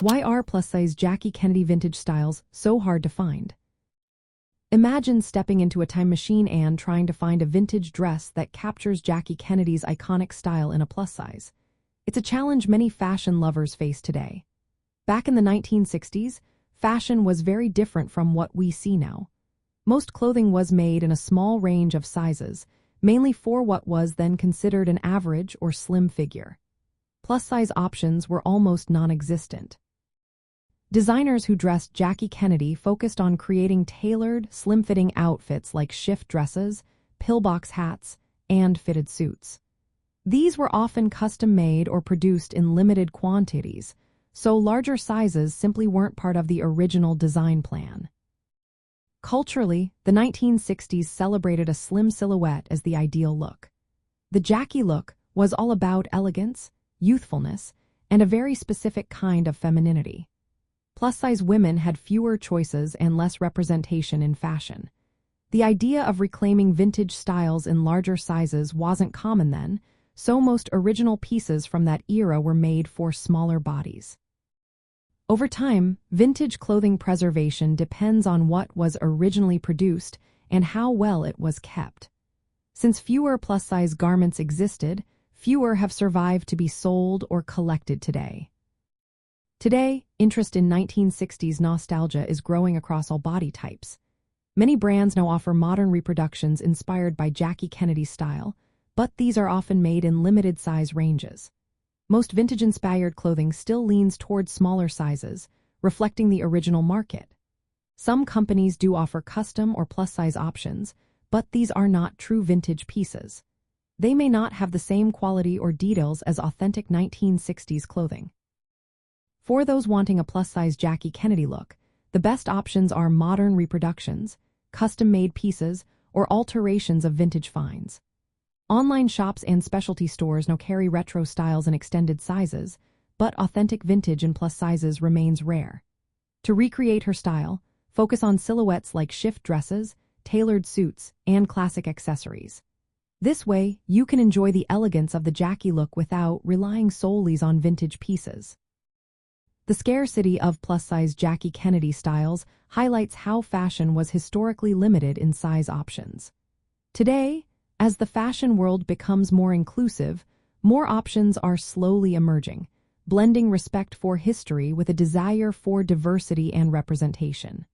Why are plus-size Jackie Kennedy vintage styles so hard to find? Imagine stepping into a time machine and trying to find a vintage dress that captures Jackie Kennedy's iconic style in a plus size. It's a challenge many fashion lovers face today. Back in the 1960s, fashion was very different from what we see now. Most clothing was made in a small range of sizes, mainly for what was then considered an average or slim figure. Plus-size options were almost non-existent. Designers who dressed Jackie Kennedy focused on creating tailored, slim-fitting outfits like shift dresses, pillbox hats, and fitted suits. These were often custom-made or produced in limited quantities, so larger sizes simply weren't part of the original design plan. Culturally, the 1960s celebrated a slim silhouette as the ideal look. The Jackie look was all about elegance, youthfulness, and a very specific kind of femininity. Plus-size women had fewer choices and less representation in fashion. The idea of reclaiming vintage styles in larger sizes wasn't common then, so most original pieces from that era were made for smaller bodies. Over time, vintage clothing preservation depends on what was originally produced and how well it was kept. Since fewer plus-size garments existed, fewer have survived to be sold or collected today. Today, interest in 1960s nostalgia is growing across all body types. Many brands now offer modern reproductions inspired by Jackie Kennedy's style, but these are often made in limited size ranges. Most vintage-inspired clothing still leans towards smaller sizes, reflecting the original market. Some companies do offer custom or plus-size options, but these are not true vintage pieces. They may not have the same quality or details as authentic 1960s clothing. For those wanting a plus-size Jackie Kennedy look, the best options are modern reproductions, custom-made pieces, or alterations of vintage finds. Online shops and specialty stores now carry retro styles in extended sizes, but authentic vintage in plus sizes remains rare. To recreate her style, focus on silhouettes like shift dresses, tailored suits, and classic accessories. This way, you can enjoy the elegance of the Jackie look without relying solely on vintage pieces. The scarcity of plus-size Jackie Kennedy styles highlights how fashion was historically limited in size options. Today, as the fashion world becomes more inclusive, more options are slowly emerging, blending respect for history with a desire for diversity and representation.